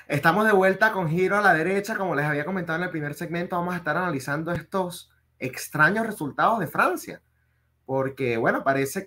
Estamos de vuelta con giro a la derecha. Como les había comentado en el primer segmento, vamos a estar analizando estos extraños resultados de Francia. Porque, bueno, parece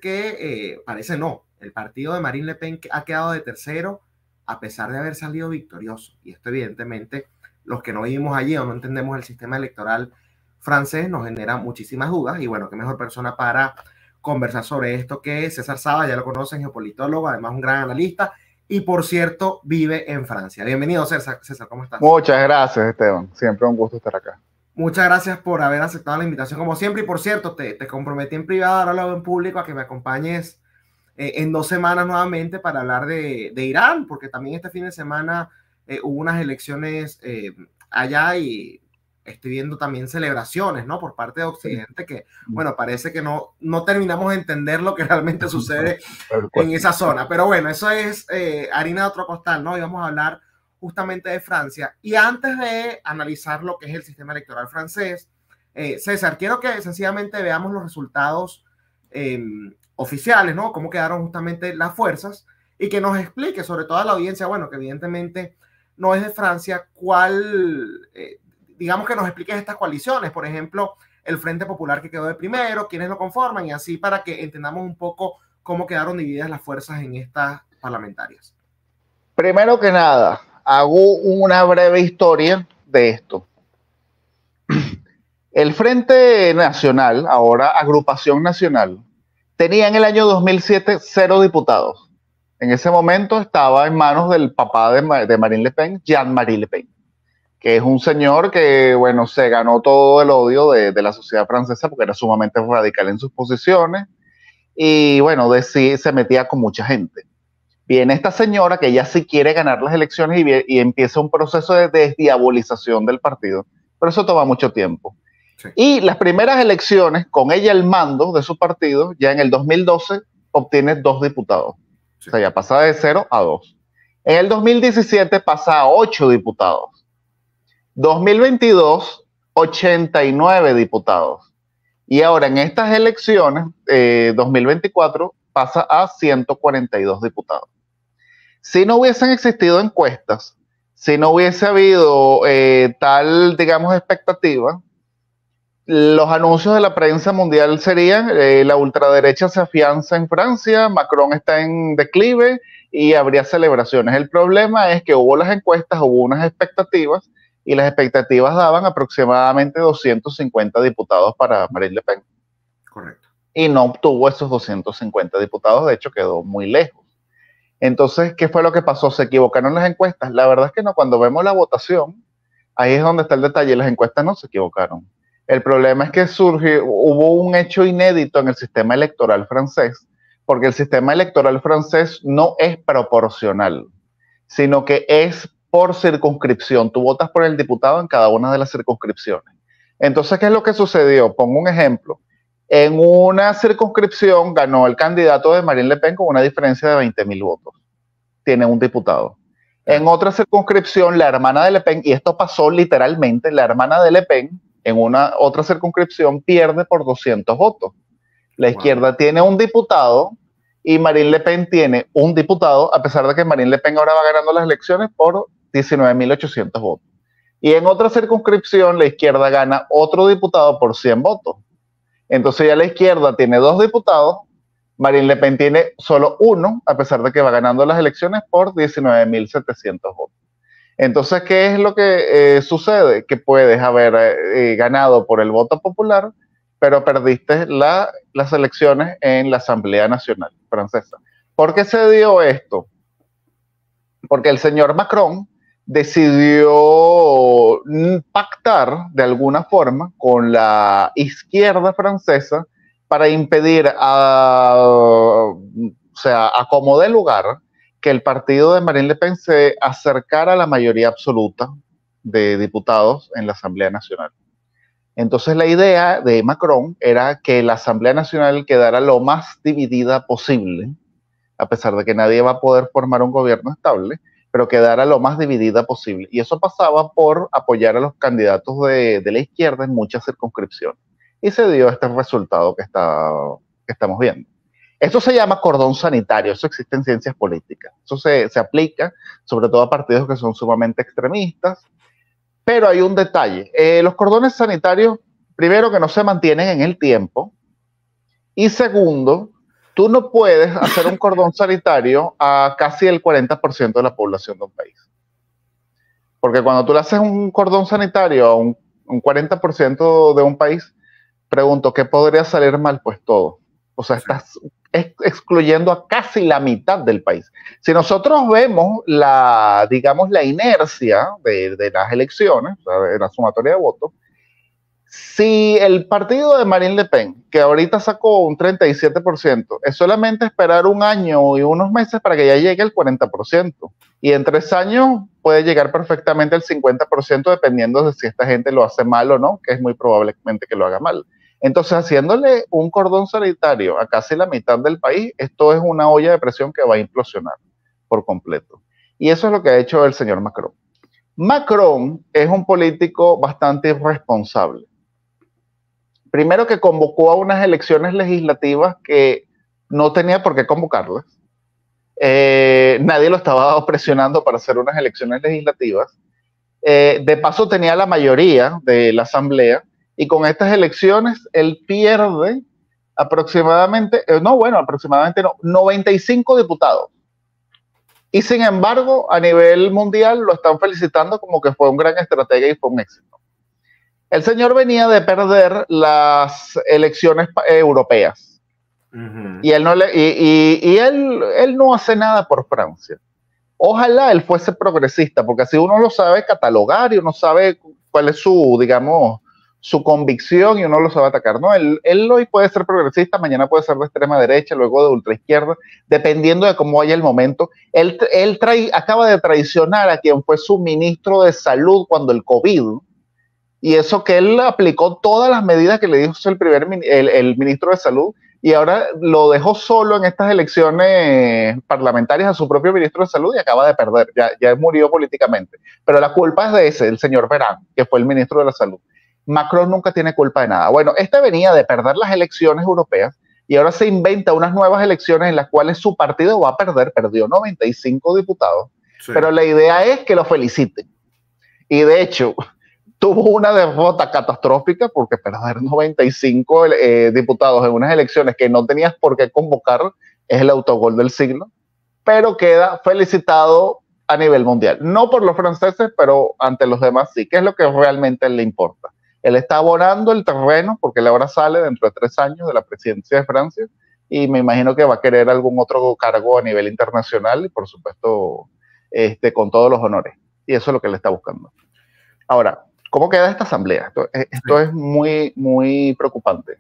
no, el partido de Marine Le Pen ha quedado de tercero a pesar de haber salido victorioso. Y esto, evidentemente, los que no vivimos allí o no entendemos el sistema electoral francés nos genera muchísimas dudas. Y bueno, qué mejor persona para conversar sobre esto que César Saba, ya lo conocen, geopolitólogo, además un gran analista y por cierto vive en Francia. Bienvenido, César. César, ¿cómo estás? Muchas gracias, Esteban. Siempre un gusto estar acá. Muchas gracias por haber aceptado la invitación como siempre y por cierto, te comprometí en privado, ahora lo hago en público, a que me acompañes en 2 semanas nuevamente para hablar de Irán, porque también este fin de semana hubo unas elecciones allá y estoy viendo también celebraciones, ¿no? Por parte de Occidente que, bueno, parece que no terminamos de entender lo que realmente sucede en esa zona. Pero bueno, eso es harina de otro costal, ¿no? Y vamos a hablar justamente de Francia. Y antes de analizar lo que es el sistema electoral francés, César, quiero que sencillamente veamos los resultados oficiales, ¿no? Cómo quedaron justamente las fuerzas y que nos explique, sobre todo a la audiencia, bueno, que evidentemente no es de Francia, digamos que nos expliques estas coaliciones, por ejemplo, el Frente Popular que quedó de primero, quiénes lo conforman y así para que entendamos un poco cómo quedaron divididas las fuerzas en estas parlamentarias. Primero que nada, hago una breve historia de esto. El Frente Nacional, ahora Agrupación Nacional, tenía en el año 2007 0 diputados. En ese momento estaba en manos del papá de Marine Le Pen, Jean-Marie Le Pen, que es un señor que, bueno, se ganó todo el odio de la sociedad francesa porque era sumamente radical en sus posiciones y, bueno, se metía con mucha gente. Viene esta señora que ya sí quiere ganar las elecciones y empieza un proceso de desdiabolización del partido, pero eso toma mucho tiempo. Sí. Y las primeras elecciones, con ella al mando de su partido, ya en el 2012 obtiene 2 diputados. Sí. O sea, ya pasa de 0 a 2. En el 2017 pasa a 8 diputados. 2022, 89 diputados. Y ahora en estas elecciones, 2024, pasa a 142 diputados. Si no hubiesen existido encuestas, si no hubiese habido tal, digamos, expectativa, los anuncios de la prensa mundial serían la ultraderecha se afianza en Francia, Macron está en declive y habría celebraciones. El problema es que hubo las encuestas, hubo unas expectativas y las expectativas daban aproximadamente 250 diputados para Marine Le Pen. Correcto. Y no obtuvo esos 250 diputados, de hecho quedó muy lejos. Entonces, ¿qué fue lo que pasó? ¿Se equivocaron las encuestas? La verdad es que no, cuando vemos la votación, ahí es donde está el detalle, las encuestas no se equivocaron. El problema es que hubo un hecho inédito en el sistema electoral francés, porque el sistema electoral francés no es proporcional, sino que es por circunscripción. Tú votas por el diputado en cada una de las circunscripciones. Entonces, ¿qué es lo que sucedió? Pongo un ejemplo. En una circunscripción ganó el candidato de Marine Le Pen con una diferencia de 20,000 votos. Tiene un diputado. En otra circunscripción, la hermana de Le Pen, y esto pasó literalmente, la hermana de Le Pen, en una otra circunscripción, pierde por 200 votos. La izquierda tiene un diputado y Marine Le Pen tiene un diputado, a pesar de que Marine Le Pen ahora va ganando las elecciones por 19,800 votos. Y en otra circunscripción, la izquierda gana otro diputado por 100 votos. Entonces ya la izquierda tiene 2 diputados, Marine Le Pen tiene solo 1, a pesar de que va ganando las elecciones por 19,700 votos. Entonces, ¿qué es lo que sucede? Que puedes haber ganado por el voto popular, pero perdiste las elecciones en la Asamblea Nacional Francesa. ¿Por qué se dio esto? Porque el señor Macron decidió pactar de alguna forma con la izquierda francesa para impedir, o sea, a como de lugar, que el partido de Marine Le Pen se acercara a la mayoría absoluta de diputados en la Asamblea Nacional. Entonces la idea de Macron era que la Asamblea Nacional quedara lo más dividida posible, a pesar de que nadie va a poder formar un gobierno estable, pero quedara lo más dividida posible. Y eso pasaba por apoyar a los candidatos de la izquierda en muchas circunscripciones. Y se dio este resultado que estamos viendo. Eso se llama cordón sanitario, eso existe en ciencias políticas. Eso se aplica sobre todo a partidos que son sumamente extremistas, pero hay un detalle. Los cordones sanitarios, primero, que no se mantienen en el tiempo, y segundo, tú no puedes hacer un cordón sanitario a casi el 40% de la población de un país. Porque cuando tú le haces un cordón sanitario a un 40% de un país, pregunto, ¿qué podría salir mal? Pues todo. O sea, estás excluyendo a casi la mitad del país. Si nosotros vemos digamos, la inercia de las elecciones, o sea, de la sumatoria de votos, si el partido de Marine Le Pen, que ahorita sacó un 37%, es solamente esperar un año y unos meses para que ya llegue el 40%. Y en 3 años puede llegar perfectamente al 50%, dependiendo de si esta gente lo hace mal o no, que es muy probablemente que lo haga mal. Entonces, haciéndole un cordón sanitario a casi la mitad del país, esto es una olla de presión que va a implosionar por completo. Y eso es lo que ha hecho el señor Macron. Macron es un político bastante irresponsable. Primero, que convocó a unas elecciones legislativas que no tenía por qué convocarlas. Nadie lo estaba presionando para hacer unas elecciones legislativas. De paso, tenía la mayoría de la asamblea, y con estas elecciones él pierde aproximadamente 95 diputados. Y sin embargo, a nivel mundial lo están felicitando como que fue un gran estratega y fue un éxito. El señor venía de perder las elecciones europeas. Y él no hace nada por Francia. Ojalá él fuese progresista, porque así uno lo sabe catalogar y uno sabe cuál es su, digamos, su convicción, y uno lo sabe atacar. No, él hoy puede ser progresista, mañana puede ser de extrema derecha, luego de ultraizquierda, dependiendo de cómo vaya el momento. Él acaba de traicionar a quien fue su ministro de salud cuando el COVID, y eso que él aplicó todas las medidas que le dijo el ministro de salud, y ahora lo dejó solo en estas elecciones parlamentarias a su propio ministro de salud, y acaba de perder, ya murió políticamente. Pero la culpa es de ese, el señor Verán, que fue el ministro de la salud. Macron nunca tiene culpa de nada. Bueno, este venía de perder las elecciones europeas, y ahora se inventa unas nuevas elecciones en las cuales su partido va a perder. Perdió 95 diputados, sí. Pero la idea es que lo feliciten. Y de hecho, tuvo una derrota catastrófica, porque perder 95 diputados en unas elecciones que no tenías por qué convocar es el autogol del siglo, pero queda felicitado a nivel mundial. No por los franceses, pero ante los demás sí, que es lo que realmente le importa. Él está abonando el terreno, porque él ahora sale dentro de 3 años de la presidencia de Francia, y me imagino que va a querer algún otro cargo a nivel internacional, y por supuesto con todos los honores. Y eso es lo que él está buscando. Ahora, ¿cómo queda esta asamblea? Esto es muy, muy preocupante.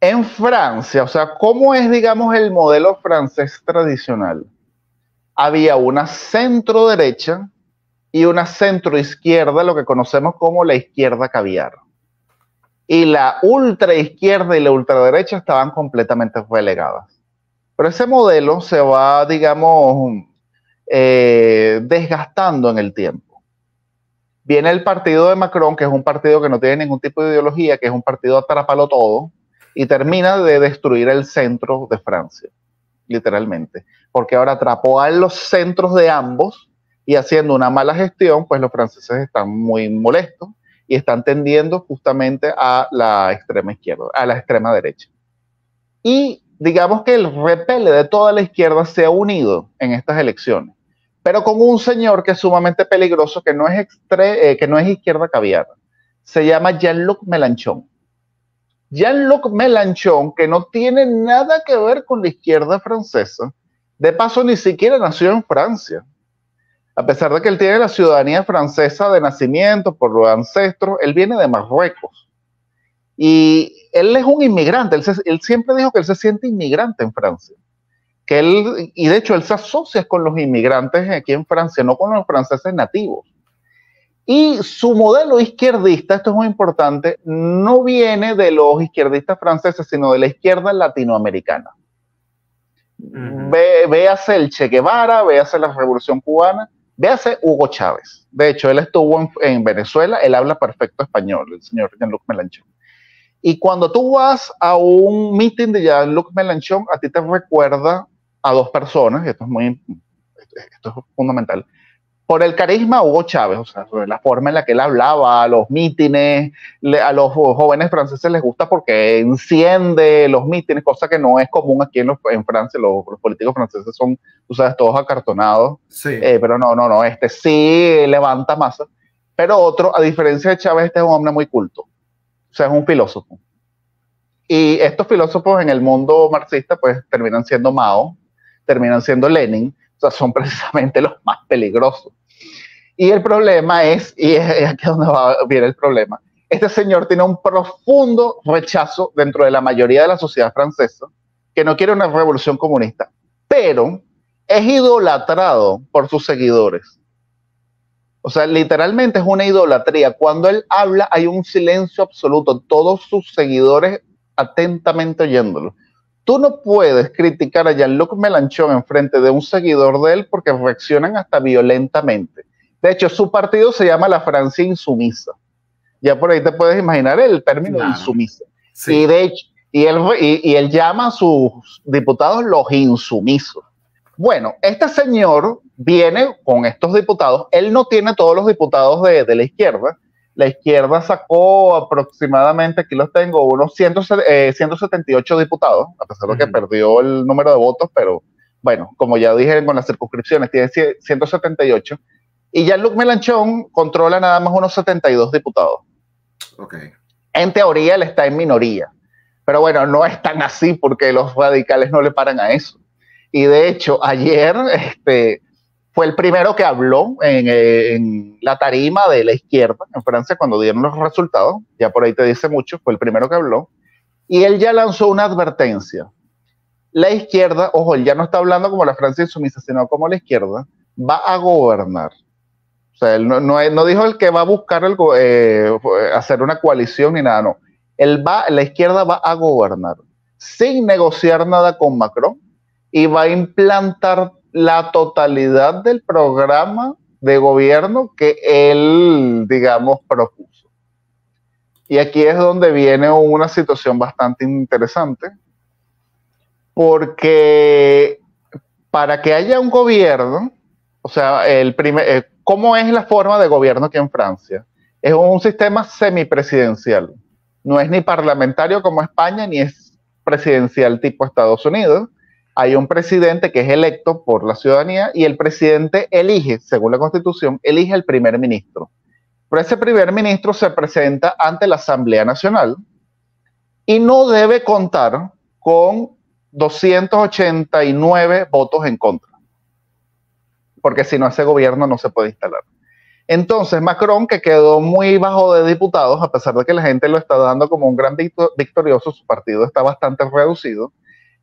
En Francia, o sea, ¿cómo es, digamos, el modelo francés tradicional? Había una centro derecha y una centro izquierda, lo que conocemos como la izquierda caviar. Y la ultra izquierda y la ultraderecha estaban completamente relegadas. Pero ese modelo se va, digamos, desgastando en el tiempo. Viene el partido de Macron, que es un partido que no tiene ningún tipo de ideología, que es un partido atrápalo todo, y termina de destruir el centro de Francia, literalmente. Porque ahora atrapó a los centros de ambos, y haciendo una mala gestión, pues los franceses están muy molestos y están tendiendo justamente a la extrema izquierda, a la extrema derecha. Y digamos que el repele de toda la izquierda se ha unido en estas elecciones, pero con un señor que es sumamente peligroso, que no es izquierda caviar. Se llama Jean-Luc Mélenchon. Jean-Luc Mélenchon, que no tiene nada que ver con la izquierda francesa, de paso ni siquiera nació en Francia. A pesar de que él tiene la ciudadanía francesa de nacimiento por los ancestros, él viene de Marruecos. Y él es un inmigrante, él siempre dijo que él se siente inmigrante en Francia. Y de hecho él se asocia con los inmigrantes aquí en Francia, no con los franceses nativos. Y su modelo izquierdista, esto es muy importante, no viene de los izquierdistas franceses, sino de la izquierda latinoamericana. Véase el Che Guevara, véase la Revolución Cubana, véase Hugo Chávez. De hecho, él estuvo en Venezuela, él habla perfecto español, el señor Jean-Luc Mélenchon. Y cuando tú vas a un meeting de Jean-Luc Mélenchon, a ti te recuerda a dos personas, y esto es fundamental. Por el carisma, Hugo Chávez, o sea, la forma en la que él hablaba, a los mítines, a los jóvenes franceses les gusta porque enciende los mítines, cosa que no es común aquí en Francia. Los políticos franceses son, tú sabes, todos acartonados. Sí. Pero no, este sí levanta masa. Pero otro, a diferencia de Chávez, este es un hombre muy culto. O sea, es un filósofo. Y estos filósofos en el mundo marxista, pues terminan siendo Mao, terminan siendo Lenin. O sea, son precisamente los más peligrosos. Y el problema es, y es aquí donde viene el problema, este señor tiene un profundo rechazo dentro de la mayoría de la sociedad francesa, que no quiere una revolución comunista, pero es idolatrado por sus seguidores. O sea, literalmente es una idolatría. Cuando él habla hay un silencio absoluto, todos sus seguidores atentamente oyéndolo. Tú no puedes criticar a Jean-Luc Mélenchon en frente de un seguidor de él porque reaccionan hasta violentamente. De hecho, su partido se llama la Francia Insumisa. Ya por ahí te puedes imaginar el término insumisa. Sí. Y de hecho, él llama a sus diputados los insumisos. Bueno, este señor viene con estos diputados. Él no tiene todos los diputados de la izquierda. La izquierda sacó aproximadamente, aquí los tengo, unos 178 diputados, a pesar de que perdió el número de votos, pero bueno, como ya dije con las circunscripciones, tiene 178. Y Jean-Luc Mélenchon controla nada más unos 72 diputados. Okay. En teoría él está en minoría, pero bueno, no es tan así porque los radicales no le paran a eso. Y de hecho, ayer fue el primero que habló en la tarima de la izquierda en Francia cuando dieron los resultados. Ya por ahí te dice mucho, fue el primero que habló. Y él ya lanzó una advertencia. La izquierda, ojo, él ya no está hablando como la Francia insumisa, sino como la izquierda, va a gobernar. O sea, él no dijo el que va a buscar hacer una coalición ni nada, no. La izquierda va a gobernar sin negociar nada con Macron y va a implantar la totalidad del programa de gobierno que él, digamos, propuso. Y aquí es donde viene una situación bastante interesante, porque para que haya un gobierno, o sea, ¿cómo es la forma de gobierno aquí en Francia? Es un sistema semipresidencial. No es ni parlamentario como España, ni es presidencial tipo Estados Unidos. Hay un presidente que es electo por la ciudadanía y el presidente elige, según la Constitución, elige el primer ministro. Pero ese primer ministro se presenta ante la Asamblea Nacional y no debe contar con 289 votos en contra, porque si no, ese gobierno no se puede instalar. Entonces Macron, que quedó muy bajo de diputados, a pesar de que la gente lo está dando como un gran victorioso, su partido está bastante reducido,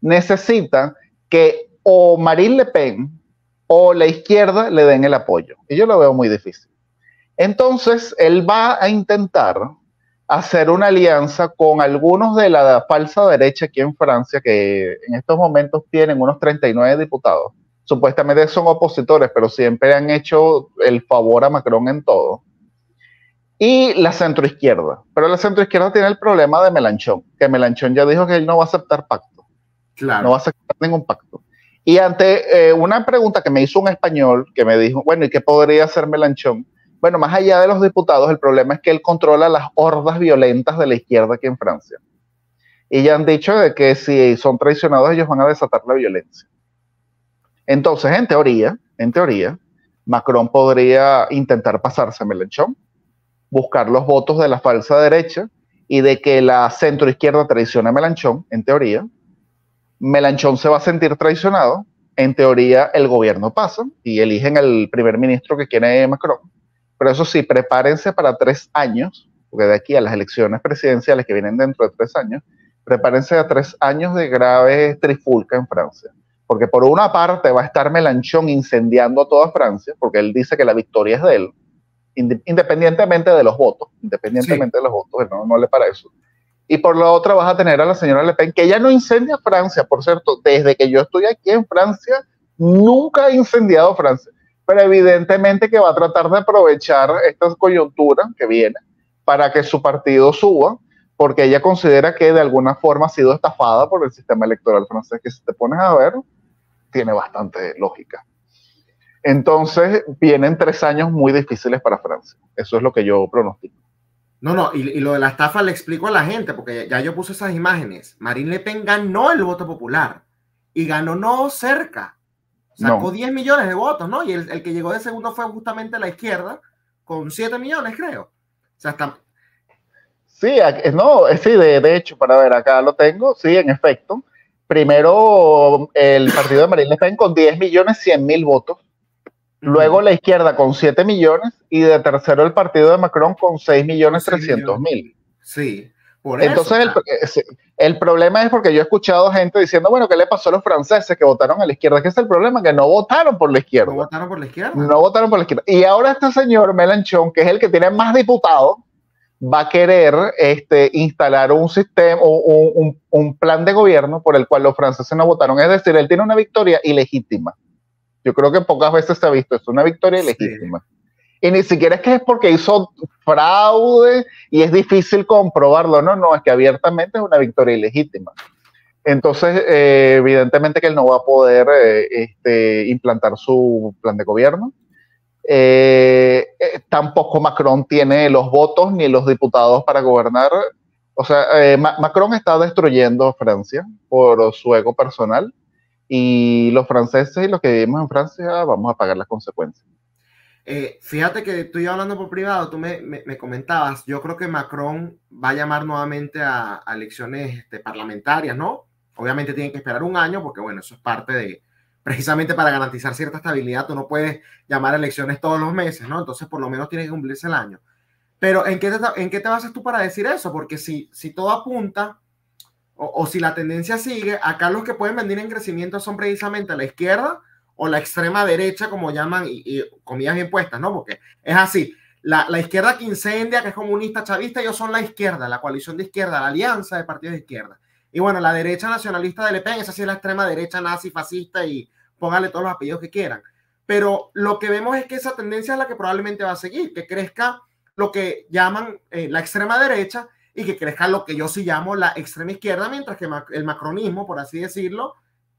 necesita que o Marine Le Pen o la izquierda le den el apoyo. Y yo lo veo muy difícil. Entonces, él va a intentar hacer una alianza con algunos de la falsa derecha aquí en Francia, que en estos momentos tienen unos 39 diputados. Supuestamente son opositores, pero siempre han hecho el favor a Macron en todo. Y la centroizquierda. Pero la centroizquierda tiene el problema de Mélenchon, que Mélenchon ya dijo que él no va a aceptar pacto. Claro. No va a aceptar ningún pacto. Y ante una pregunta que me hizo un español, que me dijo, bueno, ¿y qué podría hacer Mélenchon? Bueno, más allá de los diputados, el problema es que él controla las hordas violentas de la izquierda aquí en Francia. Y ya han dicho de que si son traicionados, ellos van a desatar la violencia. Entonces, en teoría, Macron podría intentar pasarse a Mélenchon, buscar los votos de la falsa derecha y de que la centroizquierda traicione a Mélenchon, en teoría. Mélenchon se va a sentir traicionado. En teoría, el gobierno pasa y eligen el primer ministro que quiere Macron. Pero eso sí, prepárense para 3 años, porque de aquí a las elecciones presidenciales que vienen dentro de 3 años, prepárense a 3 años de grave trifulca en Francia. Porque por una parte va a estar Mélenchon incendiando a toda Francia, porque él dice que la victoria es de él, independientemente de los votos, él no le para eso. Y por la otra vas a tener a la señora Le Pen, que ella no incendia Francia, por cierto, desde que yo estoy aquí en Francia, nunca ha incendiado Francia. Pero evidentemente que va a tratar de aprovechar esta coyuntura que viene para que su partido suba, porque ella considera que de alguna forma ha sido estafada por el sistema electoral francés, que si te pones a ver, tiene bastante lógica. Entonces, vienen 3 años muy difíciles para Francia. Eso es lo que yo pronostico. No, y lo de la estafa le explico a la gente, porque ya yo puse esas imágenes. Marine Le Pen ganó el voto popular y ganó no cerca. Sacó 10 millones de votos, ¿no? Y el que llegó de segundo fue justamente la izquierda, con 7 millones, creo. O sea, está... Sí, no, sí, de hecho, para ver, acá lo tengo, sí, en efecto. Primero, el partido de Marine Le Pen con 10.100.000 votos. Luego la izquierda con 7 millones y de tercero el partido de Macron con 6.300.000. Sí, por eso. Entonces el problema es porque yo he escuchado gente diciendo, bueno, ¿qué le pasó a los franceses que votaron a la izquierda? ¿Qué es el problema? Que no votaron por la izquierda. No votaron por la izquierda. No votaron por la izquierda. Y ahora este señor Mélenchon, que es el que tiene más diputados, va a querer instalar un sistema, un plan de gobierno por el cual los franceses no votaron. Es decir, él tiene una victoria ilegítima. Yo creo que pocas veces se ha visto esto, una victoria ilegítima. Y ni siquiera es que es porque hizo fraude y es difícil comprobarlo, no, es que abiertamente es una victoria ilegítima. Entonces, evidentemente que él no va a poder implantar su plan de gobierno. Tampoco Macron tiene los votos ni los diputados para gobernar. O sea, Macron está destruyendo Francia por su ego personal. Y los franceses y los que vivimos en Francia vamos a pagar las consecuencias. Fíjate que tú y yo hablando por privado, tú me comentabas, yo creo que Macron va a llamar nuevamente a elecciones parlamentarias, ¿no? Obviamente tienen que esperar un año porque, bueno, eso es parte de, precisamente para garantizar cierta estabilidad, tú no puedes llamar a elecciones todos los meses, ¿no? Entonces por lo menos tiene que cumplirse el año. Pero ¿en qué te basas tú para decir eso? Porque si todo apunta... O si la tendencia sigue, acá los que pueden venir en crecimiento son precisamente la izquierda o la extrema derecha, como llaman, y comillas bien puestas, ¿no? Porque es así, la izquierda que incendia, que es comunista, chavista, ellos son la izquierda, la coalición de izquierda, la alianza de partidos de izquierda. Y bueno, la derecha nacionalista de Le Pen, esa sí es la extrema derecha nazi, fascista, y póngale todos los apellidos que quieran. Pero lo que vemos es que esa tendencia es la que probablemente va a seguir, que crezca lo que llaman la extrema derecha, y que crezca lo que yo sí llamo la extrema izquierda, mientras que el macronismo, por así decirlo,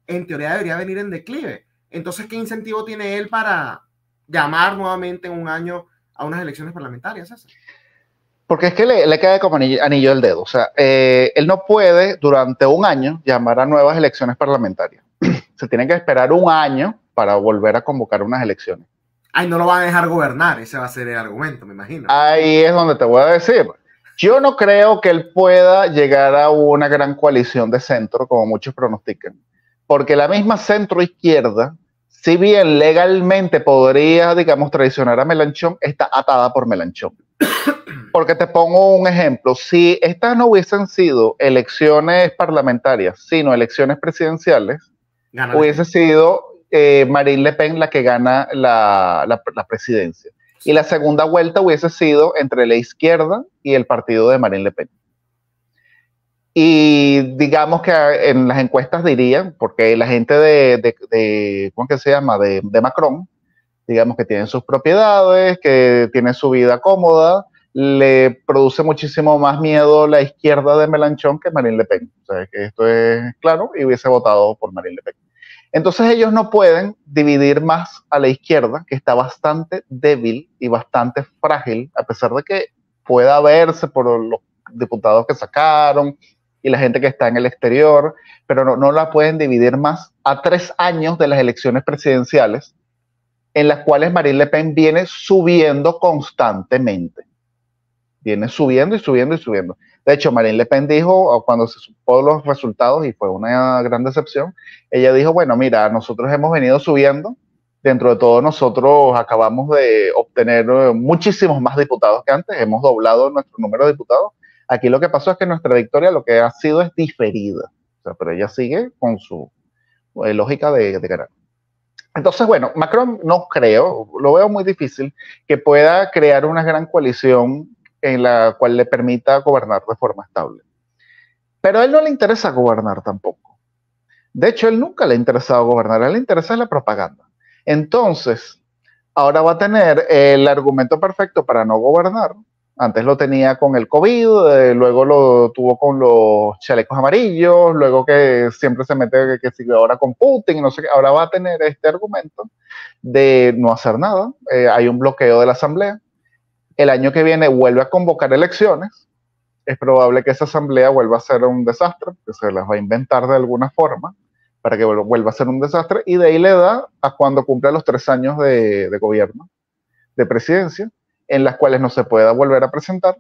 en teoría debería venir en declive. Entonces, ¿qué incentivo tiene él para llamar nuevamente en un año a unas elecciones parlamentarias? ¿Eso? Porque es que le cae como anillo al dedo. O sea, él no puede durante un año llamar a nuevas elecciones parlamentarias. Se tiene que esperar un año para volver a convocar unas elecciones. Ay, no lo van a dejar gobernar, ese va a ser el argumento, me imagino. Ahí es donde te voy a decir. Yo no creo que él pueda llegar a una gran coalición de centro, como muchos pronostican, porque la misma centro-izquierda, si bien legalmente podría, digamos, traicionar a Mélenchon, está atada por Mélenchon. Porque te pongo un ejemplo, si estas no hubiesen sido elecciones parlamentarias, sino elecciones presidenciales, hubiese sido Marine Le Pen la que gana la presidencia. Y la segunda vuelta hubiese sido entre la izquierda y el partido de Marine Le Pen. Y digamos que en las encuestas dirían, porque la gente ¿cómo que se llama? De Macron, digamos que tienen sus propiedades, que tiene su vida cómoda, le produce muchísimo más miedo la izquierda de Mélenchon que Marine Le Pen. O sea, que esto es claro, y hubiese votado por Marine Le Pen. Entonces ellos no pueden dividir más a la izquierda, que está bastante débil y bastante frágil, a pesar de que pueda verse por los diputados que sacaron y la gente que está en el exterior, pero no la pueden dividir más a 3 años de las elecciones presidenciales, en las cuales Marine Le Pen viene subiendo constantemente. Viene subiendo y subiendo y subiendo. De hecho, Marine Le Pen dijo, cuando se supo los resultados, y fue una gran decepción, ella dijo, bueno, mira, nosotros hemos venido subiendo, dentro de todo nosotros acabamos de obtener muchísimos más diputados que antes, hemos doblado nuestro número de diputados. Aquí lo que pasó es que nuestra victoria lo que ha sido es diferida, o sea, pero ella sigue con su lógica de ganar. Entonces, bueno, Macron no creo, lo veo muy difícil, que pueda crear una gran coalición en la cual le permita gobernar de forma estable. Pero a él no le interesa gobernar tampoco. De hecho, a él nunca le ha interesado gobernar, a él le interesa la propaganda. Entonces, ahora va a tener el argumento perfecto para no gobernar, Antes lo tenía con el COVID, luego lo tuvo con los chalecos amarillos, luego que siempre se mete que sigue ahora con Putin, no sé qué, ahora va a tener este argumento de no hacer nada. Hay un bloqueo de la asamblea. El año que viene vuelve a convocar elecciones. Es probable que esa asamblea vuelva a ser un desastre, que se las va a inventar de alguna forma para que vuelva a ser un desastre, y de ahí le da a cuando cumpla los 3 años de gobierno, de presidencia, en las cuales no se pueda volver a presentar,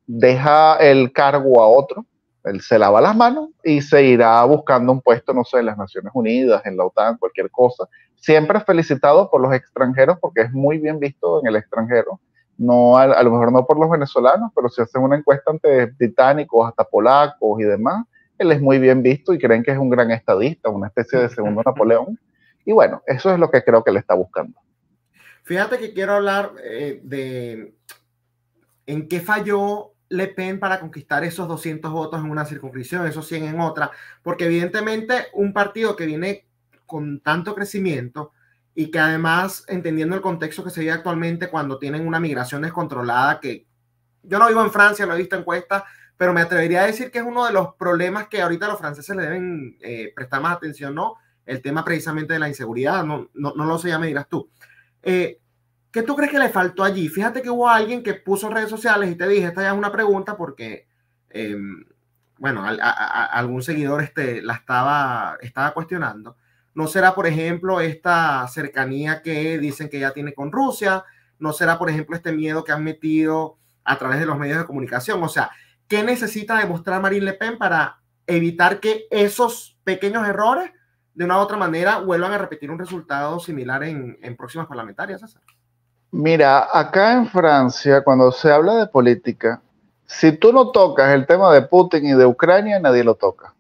deja el cargo a otro, él se lava las manos y se irá buscando un puesto, no sé, en las Naciones Unidas, en la OTAN, cualquier cosa. Siempre felicitado por los extranjeros porque es muy bien visto en el extranjero. No, a lo mejor no por los venezolanos, pero si hacen una encuesta ante británicos, hasta polacos y demás, él es muy bien visto y creen que es un gran estadista, una especie de segundo Napoleón. Y bueno, eso es lo que creo que le está buscando. Fíjate que quiero hablar de en qué falló Le Pen para conquistar esos 200 votos en una circunscripción, esos 100 en otra, porque evidentemente un partido que viene con tanto crecimiento y que además, entendiendo el contexto que se vive actualmente cuando tienen una migración descontrolada, que yo no vivo en Francia, no he visto encuestas, pero me atrevería a decir que es uno de los problemas que ahorita los franceses le deben prestar más atención, ¿no? El tema precisamente de la inseguridad, no lo sé, ya me dirás tú. ¿Qué tú crees que le faltó allí? Fíjate que hubo alguien que puso en redes sociales y te dije, esta ya es una pregunta porque, bueno, algún seguidor la estaba cuestionando. ¿No será, por ejemplo, esta cercanía que dicen que ya tiene con Rusia? ¿No será, por ejemplo, este miedo que han metido a través de los medios de comunicación? O sea, ¿qué necesita demostrar Marine Le Pen para evitar que esos pequeños errores de una u otra manera vuelvan a repetir un resultado similar en próximas parlamentarias, César? Mira, acá en Francia, cuando se habla de política, si tú no tocas el tema de Putin y de Ucrania, nadie lo toca.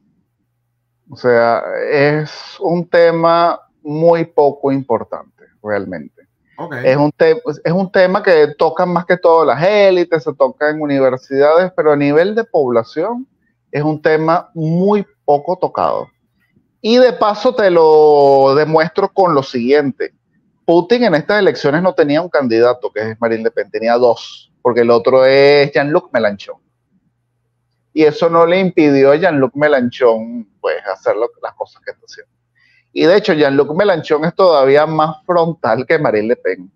O sea, es un tema muy poco importante, realmente. Okay. Es un tema que tocan más que todo las élites, se toca en universidades, pero a nivel de población es un tema muy poco tocado. Y de paso te lo demuestro con lo siguiente. Putin en estas elecciones no tenía un candidato, que es Marine Le Pen, tenía 2, porque el otro es Jean-Luc Mélenchon. Y eso no le impidió a Jean-Luc Mélenchon pues, hacer las cosas que está haciendo. Y de hecho, Jean-Luc Mélenchon es todavía más frontal que Marine Le Pen,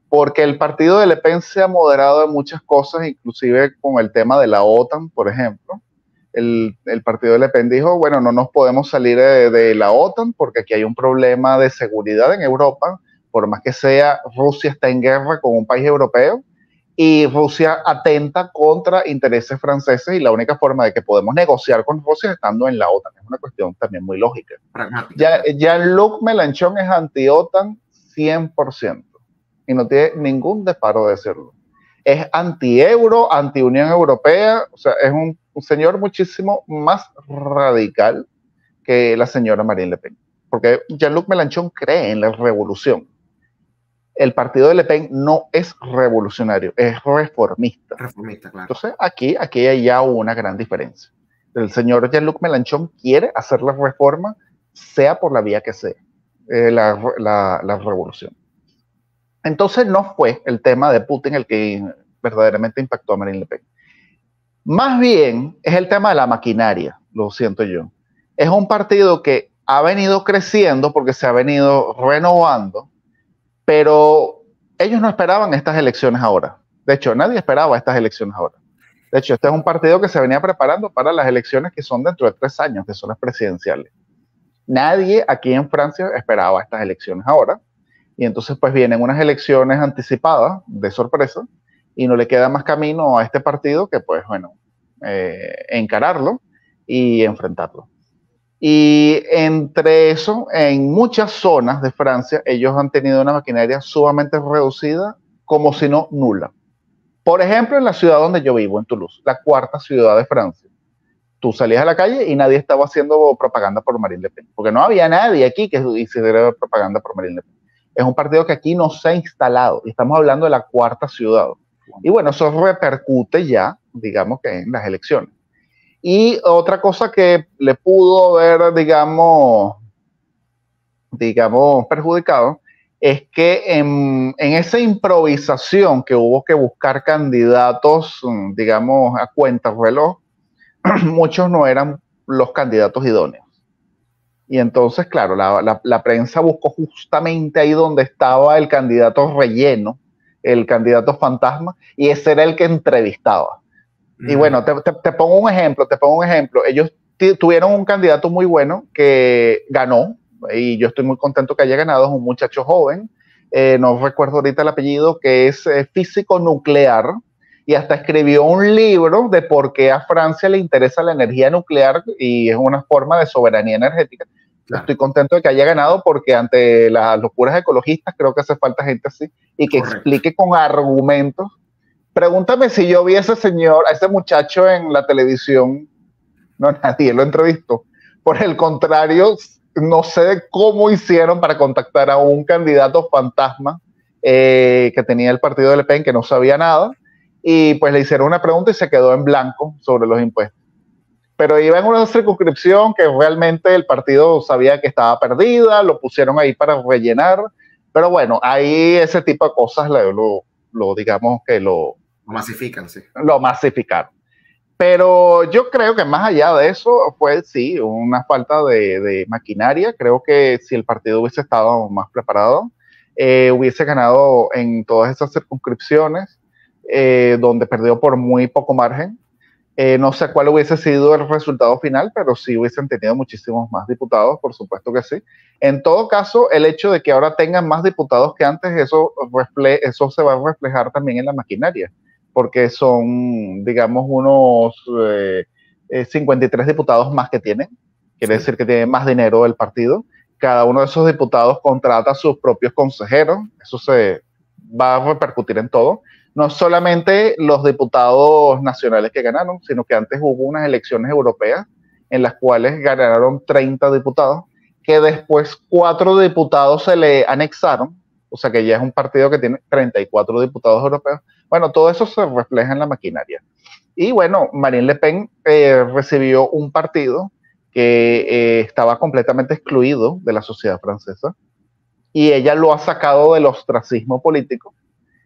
porque el partido de Le Pen se ha moderado de muchas cosas, inclusive con el tema de la OTAN, por ejemplo. El partido de Le Pen dijo, bueno, no nos podemos salir de la OTAN porque aquí hay un problema de seguridad en Europa, por más que sea, Rusia está en guerra con un país europeo y Rusia atenta contra intereses franceses y la única forma de que podemos negociar con Rusia es estando en la OTAN. Es una cuestión también muy lógica. Jean-Luc Mélenchon es anti-OTAN 100% y no tiene ningún descaro de decirlo. Es anti-euro, anti-Unión Europea, o sea, es un señor muchísimo más radical que la señora Marine Le Pen, porque Jean-Luc Mélenchon cree en la revolución. El partido de Le Pen no es revolucionario, es reformista. Reformista, claro. Entonces, aquí hay ya una gran diferencia. El señor Jean-Luc Mélenchon quiere hacer la reforma, sea por la vía que sea, la revolución. Entonces, no fue el tema de Putin el que verdaderamente impactó a Marine Le Pen. Más bien es el tema de la maquinaria, lo siento yo. Es un partido que ha venido creciendo porque se ha venido renovando, pero ellos no esperaban estas elecciones ahora. De hecho, nadie esperaba estas elecciones ahora. De hecho, este es un partido que se venía preparando para las elecciones que son dentro de 3 años, que son las presidenciales. Nadie aquí en Francia esperaba estas elecciones ahora. Y entonces pues vienen unas elecciones anticipadas de sorpresa y no le queda más camino a este partido que pues bueno, encararlo y enfrentarlo. Y entre eso, en muchas zonas de Francia, ellos han tenido una maquinaria sumamente reducida, como si no nula. Por ejemplo, en la ciudad donde yo vivo, en Toulouse, la 4ª ciudad de Francia. Tú salías a la calle y nadie estaba haciendo propaganda por Marine Le Pen, porque no había nadie aquí que hiciera propaganda por Marine Le Pen. Es un partido que aquí no se ha instalado, y estamos hablando de la 4ª ciudad. Y bueno, eso repercute ya, digamos que en las elecciones. Y otra cosa que le pudo haber, digamos, perjudicado, es que en esa improvisación que hubo que buscar candidatos, digamos, a cuentareloj, muchos no eran los candidatos idóneos. Y entonces, claro, la prensa buscó justamente ahí donde estaba el candidato relleno, el candidato fantasma, y ese era el que entrevistaba. Y bueno, te pongo un ejemplo. Ellos tuvieron un candidato muy bueno que ganó, y yo estoy muy contento que haya ganado. Es un muchacho joven, no recuerdo ahorita el apellido, que es físico nuclear, y hasta escribió un libro de por qué a Francia le interesa la energía nuclear y es una forma de soberanía energética. Claro. Estoy contento de que haya ganado, porque ante las locuras ecologistas creo que hace falta gente así y que explique con argumentos. Pregúntame si yo vi a ese señor, a ese muchacho en la televisión. No, nadie lo entrevistó. Por el contrario, no sé cómo hicieron para contactar a un candidato fantasma que tenía el partido de Le Pen, que no sabía nada, y pues le hicieron una pregunta y se quedó en blanco sobre los impuestos. Pero iba en una circunscripción que realmente el partido sabía que estaba perdida, lo pusieron ahí para rellenar, pero bueno, ahí ese tipo de cosas digamos que lo masifican, sí. Lo masificaron. Pero yo creo que más allá de eso fue, sí, una falta de maquinaria. Creo que si el partido hubiese estado más preparado, hubiese ganado en todas esas circunscripciones, donde perdió por muy poco margen. No sé cuál hubiese sido el resultado final, pero sí hubiesen tenido muchísimos más diputados, por supuesto que sí. En todo caso, el hecho de que ahora tengan más diputados que antes, eso se va a reflejar también en la maquinaria, porque son, digamos, unos 53 diputados más que tienen. Quiere decir que tienen más dinero del partido. Cada uno de esos diputados contrata a sus propios consejeros. Eso se va a repercutir en todo. No solamente los diputados nacionales que ganaron, sino que antes hubo unas elecciones europeas en las cuales ganaron 30 diputados, que después 4 diputados se le anexaron, o sea que ya es un partido que tiene 34 diputados europeos. Bueno, todo eso se refleja en la maquinaria. Y bueno, Marine Le Pen recibió un partido que estaba completamente excluido de la sociedad francesa, y ella lo ha sacado del ostracismo político.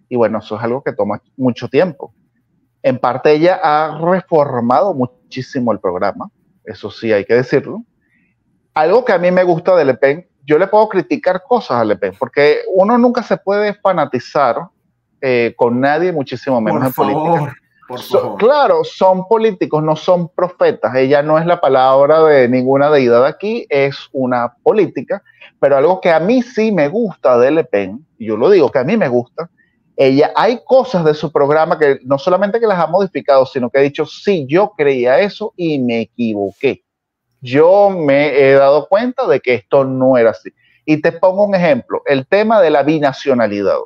Y bueno, eso es algo que toma mucho tiempo. En parte ella ha reformado muchísimo el programa, eso sí hay que decirlo. Algo que a mí me gusta de Le Pen, yo le puedo criticar cosas a Le Pen, porque uno nunca se puede fanatizar con nadie, muchísimo menos en política. Claro, son políticos, no son profetas. Ella no es la palabra de ninguna deidad aquí, es una política. Pero algo que a mí sí me gusta de Le Pen, y yo lo digo que a mí me gusta, hay cosas de su programa que no solamente que las ha modificado, sino que ha dicho, sí, yo creía eso y me equivoqué. Yo me he dado cuenta de que esto no era así. Y te pongo un ejemplo, el tema de la binacionalidad.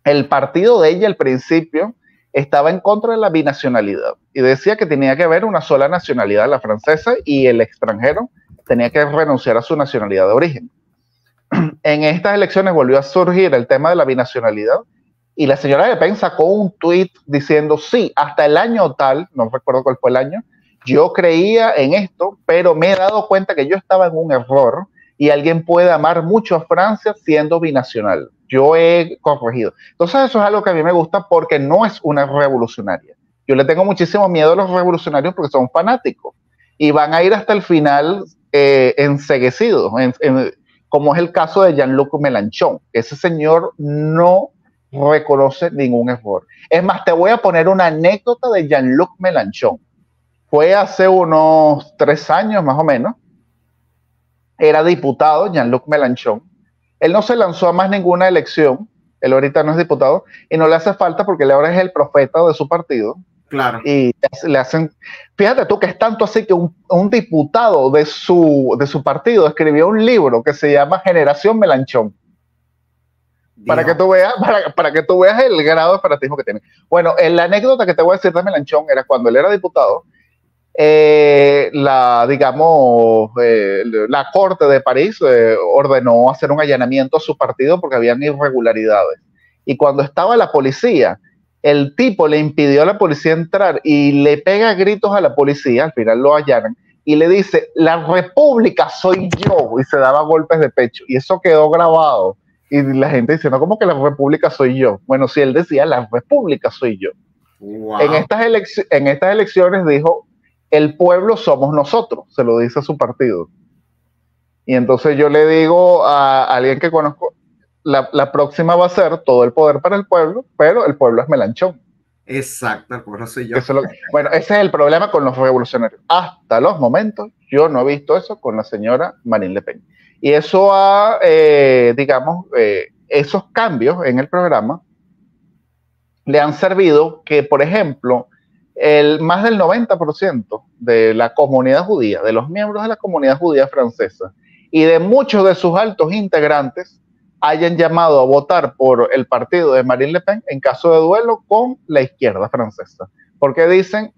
El partido de ella al principio estaba en contra de la binacionalidad y decía que tenía que haber una sola nacionalidad, la francesa, y el extranjero tenía que renunciar a su nacionalidad de origen. En estas elecciones volvió a surgir el tema de la binacionalidad y la señora Le Pen sacó un tuit diciendo, sí, hasta el año tal, no recuerdo cuál fue el año, yo creía en esto, pero me he dado cuenta que yo estaba en un error y alguien puede amar mucho a Francia siendo binacional. Yo he corregido. Entonces eso es algo que a mí me gusta porque no es una revolucionaria. Yo le tengo muchísimo miedo a los revolucionarios porque son fanáticos y van a ir hasta el final enceguecidos, como es el caso de Jean-Luc Mélenchon. Ese señor no reconoce ningún error. Es más, te voy a poner una anécdota de Jean-Luc Mélenchon. Fue hace unos 3 años más o menos. Era diputado Jean-Luc Mélenchon. Él no se lanzó a más ninguna elección. Él ahorita no es diputado y no le hace falta porque él ahora es el profeta de su partido. Claro. Y le hacen, fíjate tú que es tanto así que un diputado de su partido escribió un libro que se llama Generación Mélenchon. Para que tú veas el grado de fanatismo que tiene. Bueno, la anécdota que te voy a decir de Mélenchon era cuando él era diputado, la Corte de París ordenó hacer un allanamiento a su partido porque habían irregularidades. Y cuando estaba la policía, el tipo le impidió a la policía entrar y le pega gritos a la policía, al final lo allanan, y le dice, la república soy yo, y se daba golpes de pecho. Y eso quedó grabado Y la gente dice, no, como que la república soy yo. Bueno, si él decía, la república soy yo. Wow. En estas elecciones dijo, el pueblo somos nosotros, se lo dice a su partido. Y entonces yo le digo a alguien que conozco, la próxima va a ser todo el poder para el pueblo, pero el pueblo es Melanchón. Exacto, el pueblo soy yo. Bueno, ese es el problema con los revolucionarios. Hasta los momentos, yo no he visto eso con la señora Marine Le Pen. Y eso ha, digamos, esos cambios en el programa le han servido que, por ejemplo, más del 90% de la comunidad judía, de los miembros de la comunidad judía francesa y de muchos de sus altos integrantes hayan llamado a votar por el partido de Marine Le Pen en caso de duelo con la izquierda francesa. Porque dicen,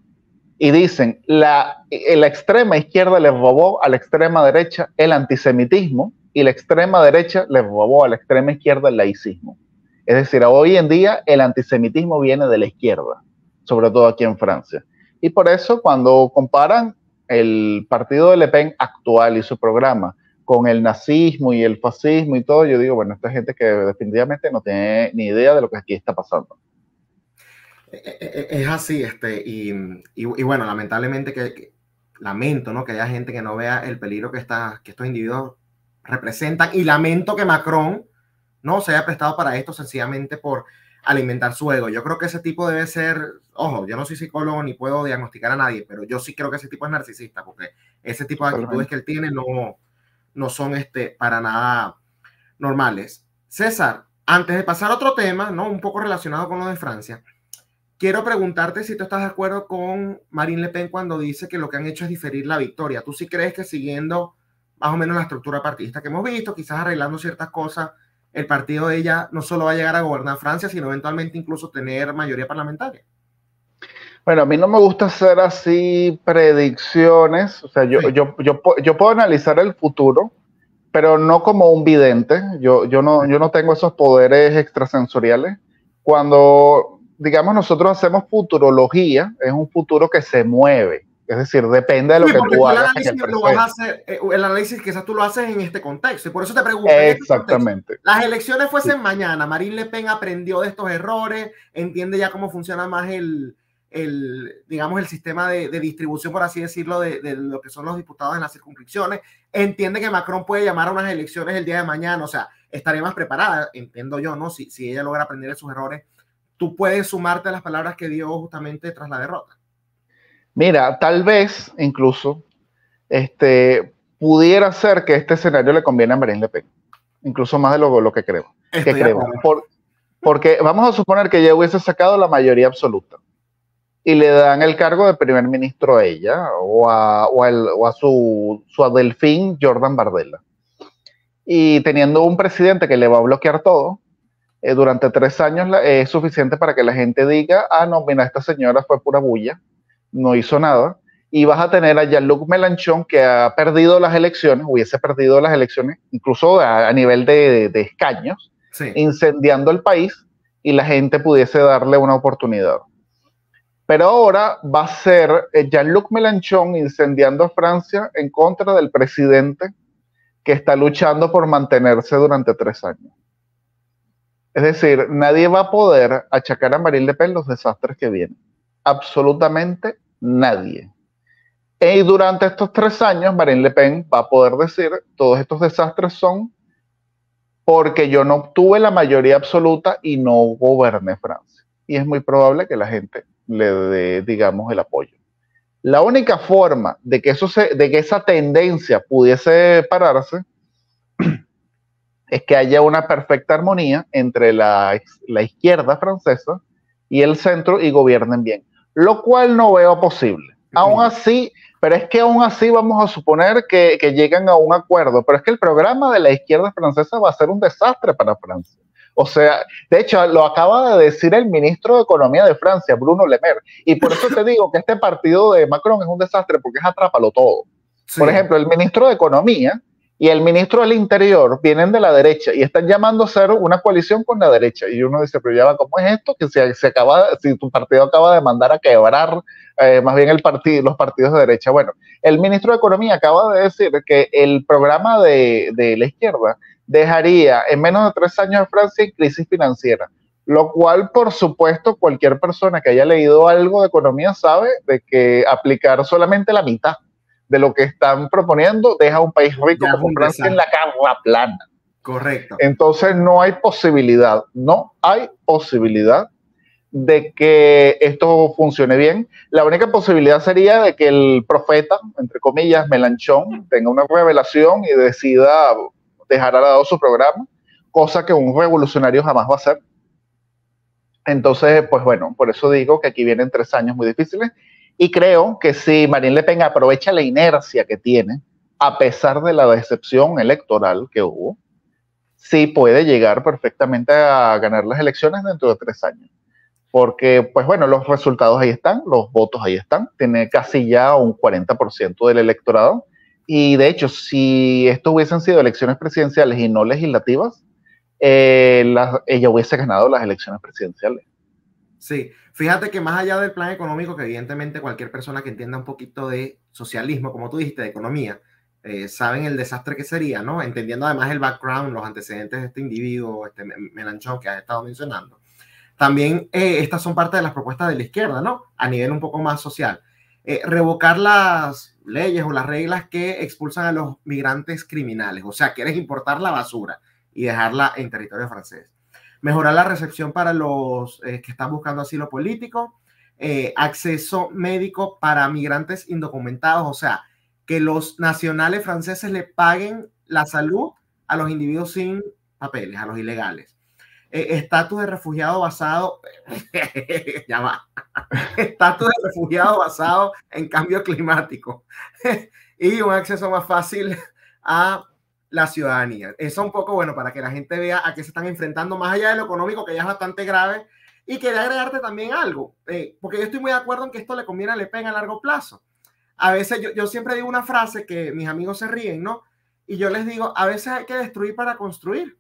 la extrema izquierda le robó a la extrema derecha el antisemitismo y la extrema derecha le robó a la extrema izquierda el laicismo. Es decir, hoy en día el antisemitismo viene de la izquierda, sobre todo aquí en Francia. Y por eso cuando comparan el partido de Le Pen actual y su programa con el nazismo y el fascismo y todo, yo digo, bueno, esta gente que definitivamente no tiene ni idea de lo que aquí está pasando. Es así, y bueno, lamentablemente lamento, ¿no?, que haya gente que no vea el peligro que estos individuos representan, y lamento que Macron no se haya prestado para esto sencillamente por alimentar su ego. Yo creo que ese tipo debe ser, ojo, yo no soy psicólogo ni puedo diagnosticar a nadie, pero yo sí creo que ese tipo es narcisista, porque ese tipo de actitudes que él tiene no son para nada normales. César, antes de pasar a otro tema, ¿no?, un poco relacionado con lo de Francia, quiero preguntarte si tú estás de acuerdo con Marine Le Pen cuando dice que lo que han hecho es diferir la victoria. ¿Tú sí crees que siguiendo más o menos la estructura partidista que hemos visto, quizás arreglando ciertas cosas, el partido de ella no solo va a llegar a gobernar Francia, sino eventualmente incluso tener mayoría parlamentaria? Bueno, a mí no me gusta hacer así predicciones. O sea, yo puedo analizar el futuro, pero no como un vidente. Yo no tengo esos poderes extrasensoriales. Cuando, digamos, nosotros hacemos futurología, es un futuro que se mueve. Es decir, depende de lo que tú hagas en el presente. El análisis quizás tú lo haces en este contexto. Y por eso te pregunto. Exactamente. Las elecciones fuesen mañana. Marine Le Pen aprendió de estos errores, entiende ya cómo funciona más digamos, el sistema de distribución, por así decirlo, de lo que son los diputados en las circunscripciones. Entiende que Macron puede llamar a unas elecciones el día de mañana. O sea, estaría más preparada, entiendo yo, ¿no? Si ella logra aprender de sus errores, tú puedes sumarte a las palabras que dio justamente tras la derrota. Mira, tal vez incluso pudiera ser que este escenario le conviene a Marine Le Pen, incluso más de lo que creo. Porque vamos a suponer que ella hubiese sacado la mayoría absoluta y le dan el cargo de primer ministro a ella o a su Delfín Jordan Bardella. Y teniendo un presidente que le va a bloquear todo, durante 3 años es suficiente para que la gente diga, ah, no, mira, esta señora fue pura bulla, no hizo nada, y vas a tener a Jean-Luc Mélenchon, que ha perdido las elecciones, hubiese perdido las elecciones, incluso a nivel de escaños, sí, incendiando el país, y la gente pudiese darle una oportunidad. Pero ahora va a ser Jean-Luc Mélenchon incendiando a Francia en contra del presidente que está luchando por mantenerse durante 3 años. Es decir, nadie va a poder achacar a Marine Le Pen los desastres que vienen. Absolutamente nadie. Y durante estos 3 años, Marine Le Pen va a poder decir, todos estos desastres son porque yo no obtuve la mayoría absoluta y no goberné Francia. Y es muy probable que la gente le dé, digamos, el apoyo. La única forma de que esa tendencia pudiese pararse es que haya una perfecta armonía entre la izquierda francesa y el centro y gobiernen bien, lo cual no veo posible. Aún así, pero es que aún así vamos a suponer que llegan a un acuerdo, pero es que el programa de la izquierda francesa va a ser un desastre para Francia. O sea, de hecho, lo acaba de decir el ministro de Economía de Francia, Bruno Le Maire, y por eso te digo que este partido de Macron es un desastre, porque es atrápalo todo. Sí. Por ejemplo, el ministro de Economía y el ministro del Interior vienen de la derecha y están llamando a hacer una coalición con la derecha. Y uno dice, pero ya va, ¿cómo es esto? Que si tu partido acaba de mandar a quebrar más bien los partidos de derecha. Bueno, el ministro de Economía acaba de decir que el programa de la izquierda dejaría en menos de 3 años a Francia en crisis financiera. Lo cual, por supuesto, cualquier persona que haya leído algo de economía sabe de que aplicar solamente la mitad de lo que están proponiendo deja a un país rico como Francia en la cama plana. Correcto. Entonces no hay posibilidad de que esto funcione bien. La única posibilidad sería de que el profeta, entre comillas, Mélenchon, tenga una revelación y decida dejar al lado su programa, cosa que un revolucionario jamás va a hacer. Entonces, pues bueno, por eso digo que aquí vienen 3 años muy difíciles. Y creo que si Marine Le Pen aprovecha la inercia que tiene, a pesar de la decepción electoral que hubo, sí puede llegar perfectamente a ganar las elecciones dentro de 3 años. Porque, pues bueno, los resultados ahí están, los votos ahí están, tiene casi ya un 40% del electorado. Y de hecho, si esto hubiesen sido elecciones presidenciales y no legislativas, ella hubiese ganado las elecciones presidenciales. Sí, fíjate que más allá del plan económico, que evidentemente cualquier persona que entienda un poquito de socialismo, como tú dijiste, de economía, saben el desastre que sería, ¿no? Entendiendo además el background, los antecedentes de este individuo, Mélenchon que has estado mencionando. También estas son parte de las propuestas de la izquierda, ¿no? A nivel un poco más social. Revocar las leyes o las reglas que expulsan a los migrantes criminales, o sea, quieres importar la basura y dejarla en territorio francés. Mejorar la recepción para los que están buscando asilo político, acceso médico para migrantes indocumentados, o sea, que los nacionales franceses le paguen la salud a los individuos sin papeles, a los ilegales. Estatus de refugiado basado, ya va, estatus de refugiado basado en cambio climático y un acceso más fácil a la ciudadanía. Eso un poco, bueno, para que la gente vea a qué se están enfrentando, más allá de lo económico, que ya es bastante grave. Y quería agregarte también algo, porque yo estoy muy de acuerdo en que esto le conviene a Le Pen a largo plazo. A veces yo siempre digo una frase que mis amigos se ríen, ¿no? Y yo les digo, a veces hay que destruir para construir.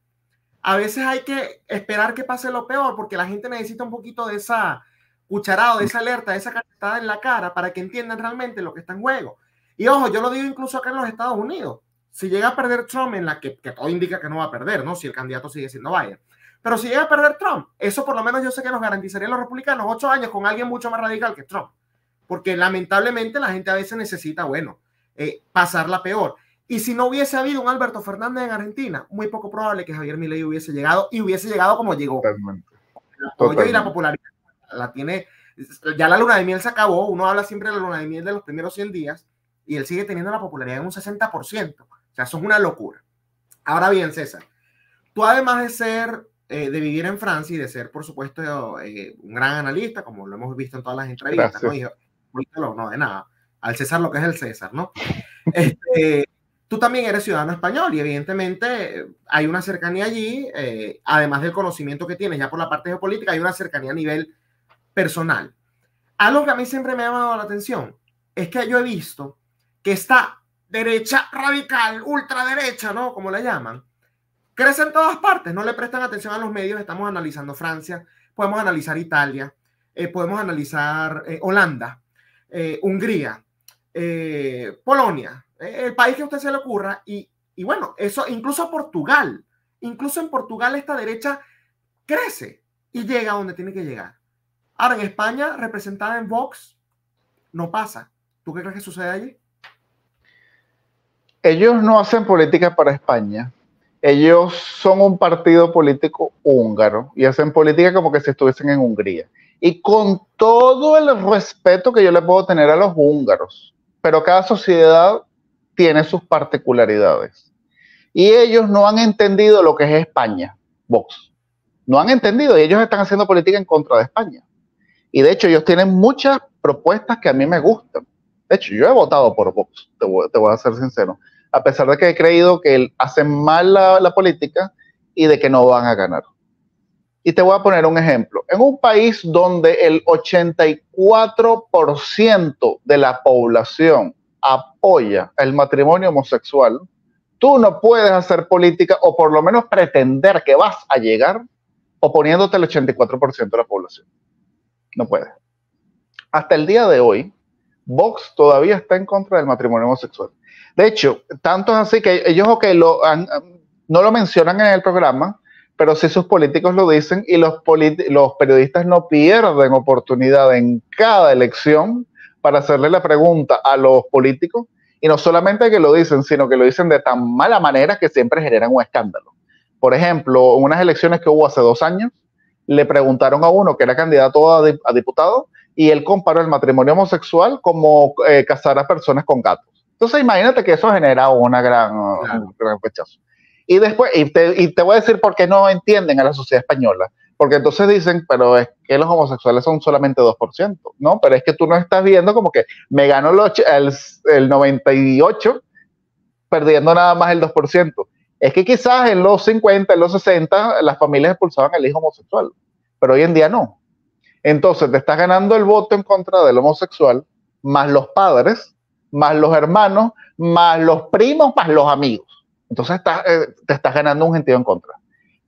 A veces hay que esperar que pase lo peor, porque la gente necesita un poquito de esa cucharada, de esa alerta, de esa cachetada en la cara, para que entiendan realmente lo que está en juego. Y ojo, yo lo digo incluso acá en los Estados Unidos. Si llega a perder Trump, en la que todo indica que no va a perder, ¿no? Si el candidato sigue siendo Biden. Pero si llega a perder Trump, eso por lo menos yo sé que nos garantizaría a los republicanos 8 años con alguien mucho más radical que Trump. Porque lamentablemente la gente a veces necesita, bueno, pasarla peor. Y si no hubiese habido un Alberto Fernández en Argentina, muy poco probable que Javier Milei hubiese llegado y hubiese llegado como llegó. Totalmente. El apoyo y la popularidad la tiene. Ya la luna de miel se acabó. Uno habla siempre de la luna de miel de los primeros 100 días y él sigue teniendo la popularidad en un 60%. O sea, eso es una locura. Ahora bien, César, tú además de ser, de vivir en Francia y de ser, por supuesto, un gran analista, como lo hemos visto en todas las entrevistas, ¿no? No, de nada. Al César lo que es el César, ¿no? Tú también eres ciudadano español y evidentemente hay una cercanía allí, además del conocimiento que tienes ya por la parte geopolítica, hay una cercanía a nivel personal. Algo que a mí siempre me ha llamado la atención es que yo he visto que esta derecha radical, ultraderecha, ¿no? Como la llaman, crece en todas partes, no le prestan atención a los medios. Estamos analizando Francia, podemos analizar Italia, podemos analizar Holanda, Hungría, Polonia, el país que a usted se le ocurra, y bueno, eso, incluso Portugal, incluso en Portugal esta derecha crece y llega a donde tiene que llegar. Ahora, en España, representada en Vox, no pasa. ¿Tú qué crees que sucede allí? Ellos no hacen política para España. Ellos son un partido político húngaro y hacen política como que si estuviesen en Hungría. Y con todo el respeto que yo le puedo tener a los húngaros, pero cada sociedad tiene sus particularidades. Y ellos no han entendido lo que es España, Vox. No han entendido y ellos están haciendo política en contra de España. Y de hecho ellos tienen muchas propuestas que a mí me gustan. De hecho, yo he votado por Vox, te voy a ser sincero, a pesar de que he creído que hacen mal la política y de que no van a ganar. Y te voy a poner un ejemplo. En un país donde el 84% de la población apoya el matrimonio homosexual, Tú no puedes hacer política, o por lo menos pretender que vas a llegar, oponiéndote al 84% de la población. No puedes. Hasta el día de hoy, Vox todavía está en contra del matrimonio homosexual. De hecho, tanto es así que ellos no lo mencionan en el programa, pero sí sus políticos lo dicen, y los periodistas no pierden oportunidad en cada elección para hacerle la pregunta a los políticos, y no solamente que lo dicen, sino que lo dicen de tan mala manera que siempre generan un escándalo. Por ejemplo, en unas elecciones que hubo hace 2 años, le preguntaron a uno que era candidato a diputado, y él comparó el matrimonio homosexual como casar a personas con gatos. Entonces imagínate que eso genera un gran rechazo. Y después, y te voy a decir por qué no entienden a la sociedad española. Porque entonces dicen, pero es que los homosexuales son solamente 2%. No, pero es que tú no estás viendo como que me gano el 98%, perdiendo nada más el 2%. Es que quizás en los 50, en los 60, las familias expulsaban al hijo homosexual, pero hoy en día no. Entonces te estás ganando el voto en contra del homosexual, más los padres, más los hermanos, más los primos, más los amigos. Entonces te estás ganando un gentío en contra.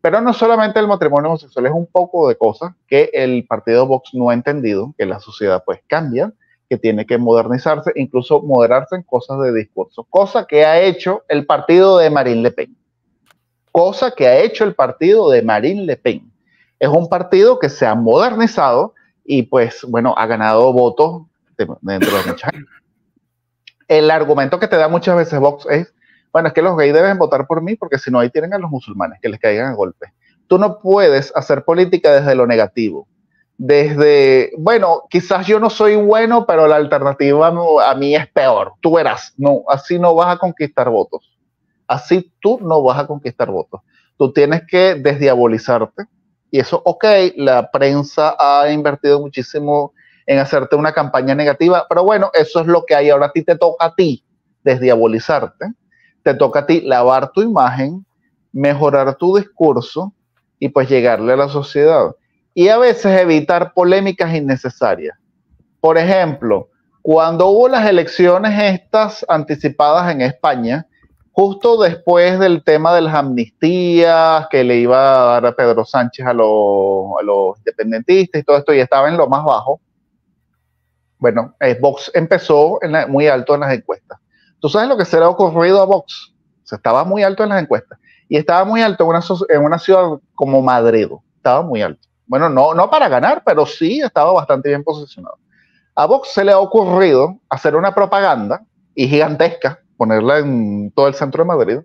Pero no solamente el matrimonio homosexual, es un poco de cosas que el partido Vox no ha entendido, que la sociedad pues cambia, que tiene que modernizarse, incluso moderarse en cosas de discurso, cosa que ha hecho el partido de Marine Le Pen. Cosa que ha hecho el partido de Marine Le Pen. Es un partido que se ha modernizado y pues bueno, ha ganado votos dentro de mucha gente. El argumento que te da muchas veces Vox es, bueno, es que los gays deben votar por mí porque si no ahí tienen a los musulmanes que les caigan a golpes. Tú no puedes hacer política desde lo negativo. Desde, bueno, quizás yo no soy bueno, pero la alternativa a mí es peor. Tú verás, no, así no vas a conquistar votos. Así tú no vas a conquistar votos. Tú tienes que desdiabolizarte. Y eso, ok, la prensa ha invertido muchísimo en hacerte una campaña negativa, pero bueno, eso es lo que hay. Ahora a ti te toca a ti desdiabolizarte, te toca a ti lavar tu imagen, mejorar tu discurso y pues llegarle a la sociedad. Y a veces evitar polémicas innecesarias. Por ejemplo, cuando hubo las elecciones estas anticipadas en España, justo después del tema de las amnistías que le iba a dar a Pedro Sánchez a los independentistas y todo esto, y estaba en lo más bajo, bueno, Vox empezó muy alto en las encuestas. ¿Tú sabes lo que se le ha ocurrido a Vox? Se estaba muy alto en las encuestas. Y estaba muy alto en una ciudad como Madrid. Estaba muy alto. Bueno, no para ganar, pero sí estaba bastante bien posicionado. A Vox se le ha ocurrido hacer una propaganda, y gigantesca, ponerla en todo el centro de Madrid,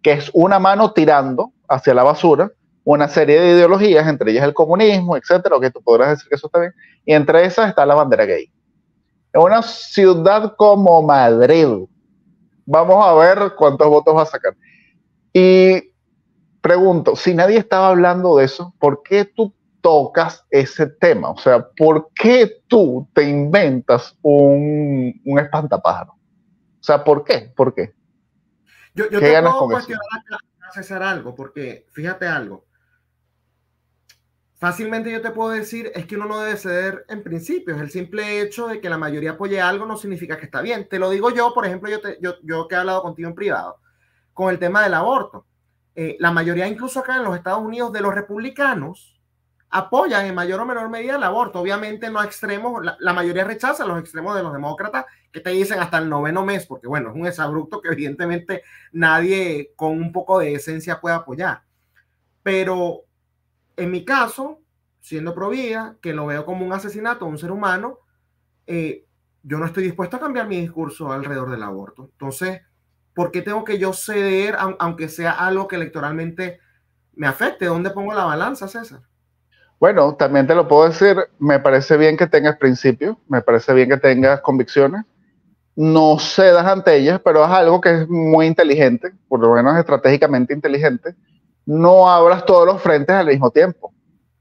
que es una mano tirando hacia la basura una serie de ideologías, entre ellas el comunismo, etcétera, que tú podrás decir que eso está bien, y entre esas está la bandera gay. En una ciudad como Madrid, vamos a ver cuántos votos va a sacar. Y pregunto, si nadie estaba hablando de eso, ¿por qué tú tocas ese tema? O sea, ¿por qué tú te inventas un espantapájaro? O sea, ¿por qué? ¿Por qué? Yo te puedo cuestionar a César algo, porque fíjate algo. Fácilmente yo te puedo decir, es que uno no debe ceder en principios. El simple hecho de que la mayoría apoye algo no significa que está bien. Te lo digo yo, por ejemplo, yo que he hablado contigo en privado, con el tema del aborto. La mayoría, incluso acá en los Estados Unidos, de los republicanos, apoyan en mayor o menor medida el aborto. Obviamente no a extremos, la mayoría rechaza los extremos de los demócratas, que te dicen hasta el 9º mes, porque bueno, es un exabrupto que evidentemente nadie con un poco de esencia puede apoyar. Pero en mi caso, siendo pro vida, que lo veo como un asesinato a un ser humano, yo no estoy dispuesto a cambiar mi discurso alrededor del aborto. Entonces, ¿por qué tengo que yo ceder, aunque sea algo que electoralmente me afecte? ¿Dónde pongo la balanza, César? Bueno, también te lo puedo decir, me parece bien que tengas principios, me parece bien que tengas convicciones, no cedas ante ellas, pero es algo que es muy inteligente, por lo menos estratégicamente inteligente. No abras todos los frentes al mismo tiempo,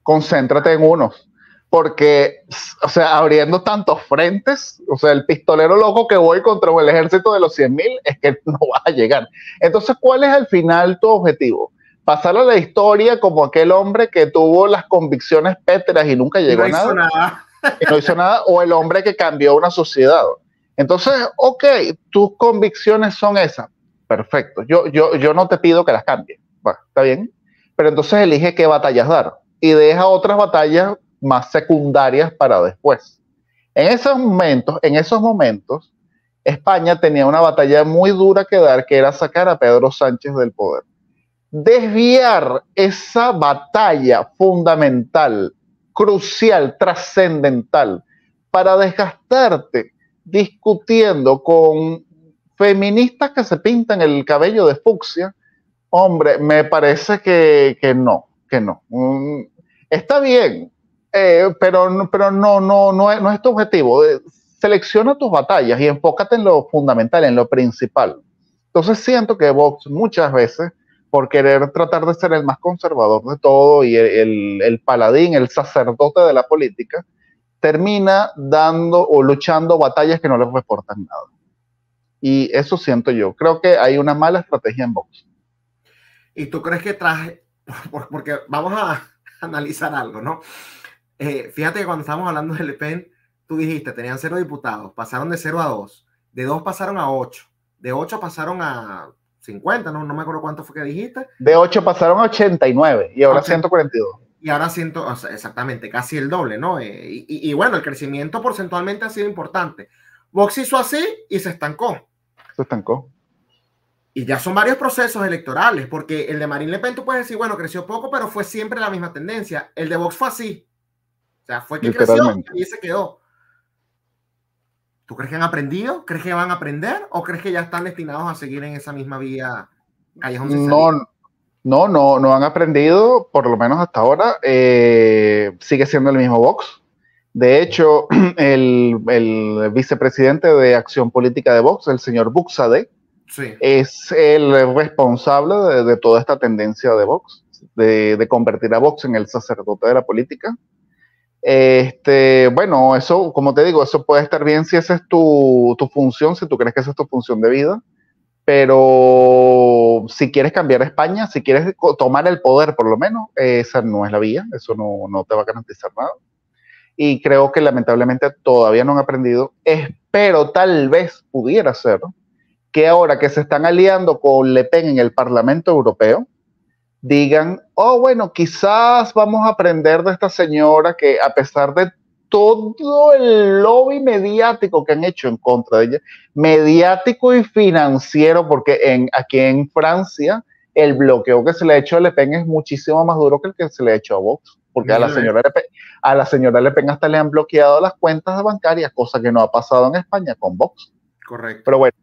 concéntrate en unos, porque, o sea, abriendo tantos frentes, o sea, el pistolero loco que voy contra el ejército de los 100,000 es que no vas a llegar. Entonces, ¿cuál es al final tu objetivo? Pasar a la historia como aquel hombre que tuvo las convicciones pétreas y nunca llegó a nada. Y no hizo nada, o el hombre que cambió una sociedad. Entonces, ok, tus convicciones son esas, perfecto. Yo no te pido que las cambies, bueno, está bien, pero entonces elige qué batallas dar y deja otras batallas más secundarias para después. En esos momentos, España tenía una batalla muy dura que dar, que era sacar a Pedro Sánchez del poder. Desviar esa batalla fundamental, crucial, trascendental, para desgastarte discutiendo con feministas que se pintan el cabello de fucsia, hombre, me parece que no, que no. Está bien, pero no es tu objetivo. Selecciona tus batallas y enfócate en lo fundamental, en lo principal. Entonces siento que Vox muchas veces, por querer tratar de ser el más conservador de todo y el paladín, el sacerdote de la política, termina dando o luchando batallas que no les reportan nada. Y eso siento yo. Creo que hay una mala estrategia en Vox. ¿Y tú crees que porque vamos a analizar algo, ¿no? Fíjate que cuando estábamos hablando de Le Pen, tú dijiste, tenían 0 diputados, pasaron de 0 a 2, de 2 pasaron a 8, de 8 pasaron a 50, no me acuerdo cuánto fue que dijiste. De 8 pasaron a 89 y ahora 142. Y ahora o sea, exactamente, casi el doble, ¿no? Y bueno, el crecimiento porcentualmente ha sido importante. Vox hizo así y se estancó. Se estancó. Y ya son varios procesos electorales, porque el de Marine Le Pen tú puedes decir, bueno, creció poco, pero fue siempre la misma tendencia. El de Vox fue así. O sea, fue que creció y se quedó. ¿Tú crees que han aprendido? ¿Crees que van a aprender? ¿O crees que ya están destinados a seguir en esa misma vía callejón sin salida? No han aprendido, por lo menos hasta ahora. Sigue siendo el mismo Vox. De hecho, el vicepresidente de Acción Política de Vox, el señor Buxade, sí, es el responsable de toda esta tendencia de Vox, de convertir a Vox en el sacerdote de la política. Bueno, eso, como te digo, eso puede estar bien si esa es tu función, si tú crees que esa es tu función de vida, pero si quieres cambiar a España, si quieres tomar el poder por lo menos, esa no es la vía, eso no te va a garantizar nada. Y creo que lamentablemente todavía no han aprendido. Espero, tal vez pudiera ser, que ahora que se están aliando con Le Pen en el Parlamento Europeo, digan, oh, bueno, quizás vamos a aprender de esta señora que a pesar de todo el lobby mediático que han hecho en contra de ella, mediático y financiero, porque aquí en Francia el bloqueo que se le ha hecho a Le Pen es muchísimo más duro que el que se le ha hecho a Vox, porque a la señora Le Pen hasta le han bloqueado las cuentas bancarias, cosa que no ha pasado en España con Vox. Correcto. Pero bueno,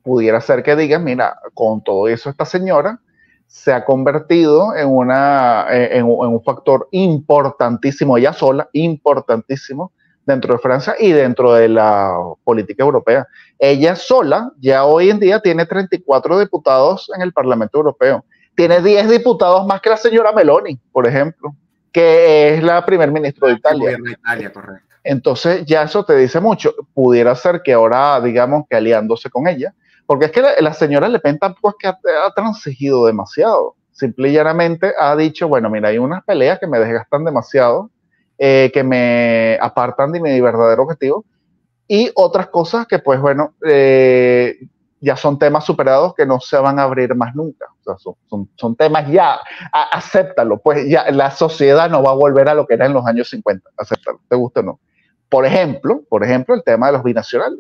pudiera ser que digan, mira, con todo eso esta señora se ha convertido en un factor importantísimo, ella sola, importantísimo, dentro de Francia y dentro de la política europea. Ella sola ya hoy en día tiene 34 diputados en el Parlamento Europeo. Tiene 10 diputados más que la señora Meloni, por ejemplo, que es la primer ministro de Italia. El gobierno de Italia, correcto. Entonces ya eso te dice mucho. Pudiera ser que ahora, digamos, que aliándose con ella, porque es que la señora Le Pen tampoco es que ha transigido demasiado. Simple y llanamente ha dicho, bueno, mira, hay unas peleas que me desgastan demasiado, que me apartan de mi verdadero objetivo, y otras cosas que, pues bueno, ya son temas superados que no se van a abrir más nunca. O sea, son temas ya, acéptalo, pues ya la sociedad no va a volver a lo que era en los años 50, acéptalo, te gusta o no. Por ejemplo, el tema de los binacionales.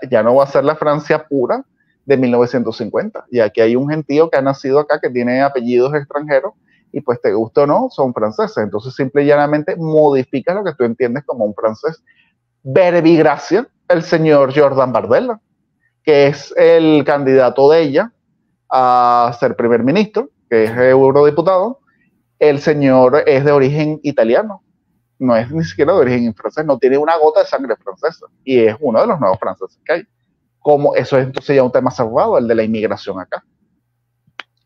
Ya no va a ser la Francia pura de 1950. Y aquí hay un gentío que ha nacido acá, que tiene apellidos extranjeros, y pues te gusta o no, son franceses. Entonces simple y llanamente modificas lo que tú entiendes como un francés. Verbigracia, el señor Jordan Bardella, que es el candidato de ella a ser primer ministro, que es eurodiputado. El señor es de origen italiano, no es ni siquiera de origen francés, no tiene una gota de sangre francesa, y es uno de los nuevos franceses que hay. Como eso es entonces ya un tema cerrado, el de la inmigración acá.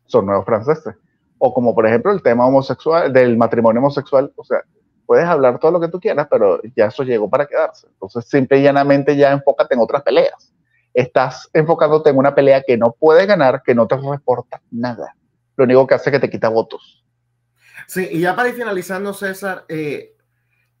Son nuevos franceses. O como por ejemplo el tema homosexual, del matrimonio homosexual, o sea, puedes hablar todo lo que tú quieras, pero ya eso llegó para quedarse. Entonces simple y llanamente ya enfócate en otras peleas. Estás enfocándote en una pelea que no puedes ganar, que no te reporta nada. Lo único que hace es que te quita votos. Sí, y ya para ir finalizando, César,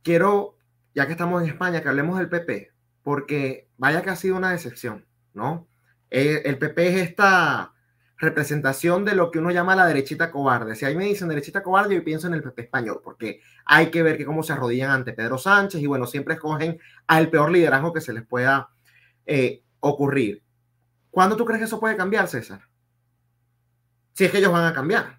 quiero, ya que estamos en España, que hablemos del PP, porque vaya que ha sido una decepción, ¿no? El PP es esta representación de lo que uno llama la derechita cobarde. Si ahí me dicen derechita cobarde, yo pienso en el PP español, porque hay que ver que cómo se arrodillan ante Pedro Sánchez y bueno, siempre escogen al peor liderazgo que se les pueda ocurrir. ¿Cuándo tú crees que eso puede cambiar, César? Si es que ellos van a cambiar.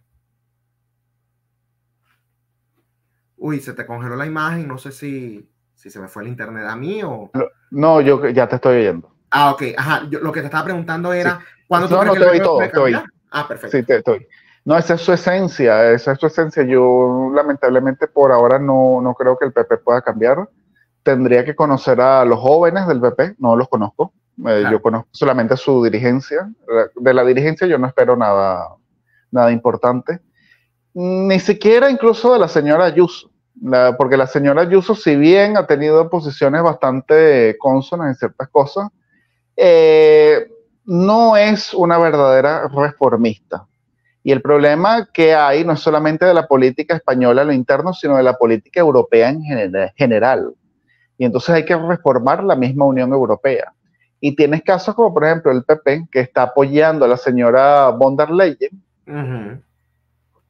Uy, se te congeló la imagen, no sé si se me fue el internet a mí o... No, yo ya te estoy oyendo. Ah, ok, ajá, lo que te estaba preguntando era, sí. ¿cuándo tú crees que el PP puede cambiar? Ah, perfecto. Sí, te estoy. No, esa es su esencia, Yo lamentablemente por ahora no creo que el PP pueda cambiar. Tendría que conocer a los jóvenes del PP, no los conozco. Claro. Yo conozco solamente su dirigencia. De la dirigencia yo no espero nada importante. Ni siquiera incluso de la señora Ayuso. Porque la señora Ayuso, si bien ha tenido posiciones bastante cónsonas en ciertas cosas, no es una verdadera reformista. Y el problema que hay no es solamente de la política española en lo interno, sino de la política europea en general. Y entonces hay que reformar la misma Unión Europea. Y tienes casos como, por ejemplo, el PP, que está apoyando a la señora von der Leyen,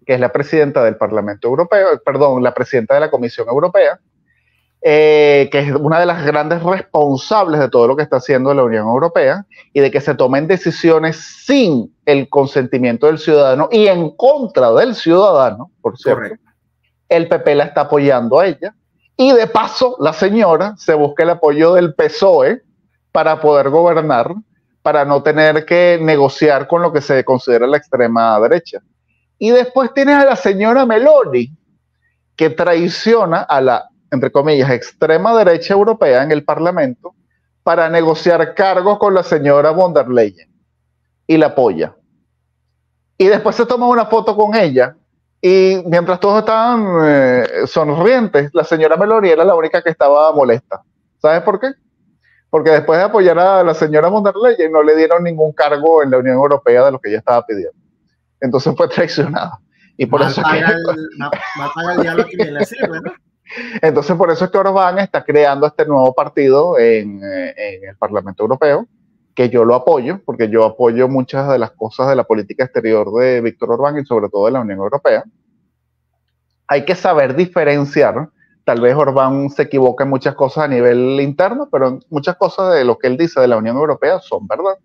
que es la presidenta del Parlamento Europeo, perdón, la presidenta de la Comisión Europea, que es una de las grandes responsables de todo lo que está haciendo la Unión Europea y de que se tomen decisiones sin el consentimiento del ciudadano y en contra del ciudadano, por cierto. Correcto. El PP la está apoyando a ella y de paso la señora se busca el apoyo del PSOE para poder gobernar, para no tener que negociar con lo que se considera la extrema derecha. Y después tienes a la señora Meloni, que traiciona a la, entre comillas, extrema derecha europea en el Parlamento para negociar cargos con la señora von der Leyen y la apoya. Y después se toma una foto con ella y mientras todos estaban sonrientes, la señora Meloni era la única que estaba molesta. ¿Sabes por qué? Porque después de apoyar a la señora von der Leyen no le dieron ningún cargo en la Unión Europea de lo que ella estaba pidiendo. Entonces fue traicionada. Y por eso entonces por eso es que Orbán está creando este nuevo partido en el Parlamento Europeo, que yo lo apoyo, porque yo apoyo muchas de las cosas de la política exterior de Víctor Orbán y sobre todo de la Unión Europea. Hay que saber diferenciar. Tal vez Orbán se equivoca en muchas cosas a nivel interno, pero muchas cosas de lo que él dice de la Unión Europea son verdad.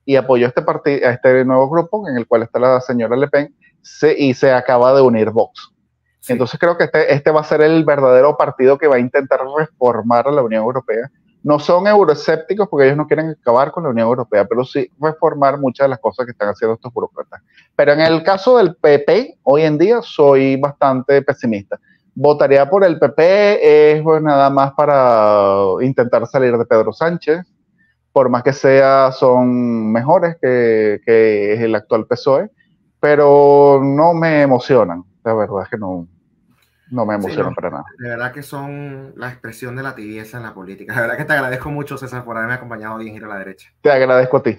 Y apoyó a este nuevo grupo en el cual está la señora Le Pen y se acaba de unir Vox. Sí. Entonces creo que este va a ser el verdadero partido que va a intentar reformar a la Unión Europea. No son euroescépticos porque ellos no quieren acabar con la Unión Europea, pero sí reformar muchas de las cosas que están haciendo estos burócratas. Pero en el caso del PP, hoy en día soy bastante pesimista. Votaría por el PP, pues nada más para intentar salir de Pedro Sánchez. Por más que sea, son mejores que el actual PSOE, pero no me emocionan. La verdad es que no me emocionan para nada. De verdad que son la expresión de la tibieza en la política. De verdad que te agradezco mucho, César, por haberme acompañado hoy en Giro a la Derecha. Te agradezco a ti.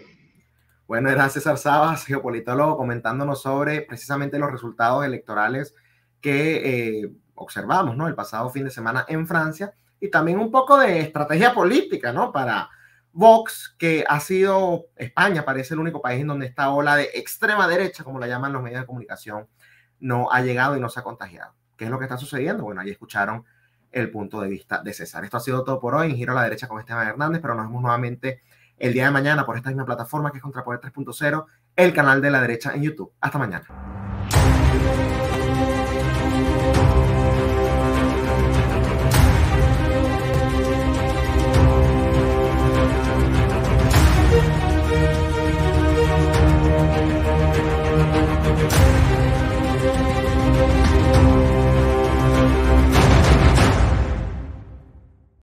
Bueno, era César Sabas, geopolitólogo, comentándonos sobre precisamente los resultados electorales que observamos, ¿no? El pasado fin de semana en Francia y también un poco de estrategia política, ¿no? Para Vox, que ha sido, España parece el único país en donde esta ola de extrema derecha, como la llaman los medios de comunicación, no ha llegado y no se ha contagiado. ¿Qué es lo que está sucediendo? Bueno, ahí escucharon el punto de vista de César. Esto ha sido todo por hoy en Giro a la Derecha con Esteban Hernández, pero nos vemos nuevamente el día de mañana por esta misma plataforma que es Contrapoder 3.0, el canal de la derecha en YouTube. Hasta mañana.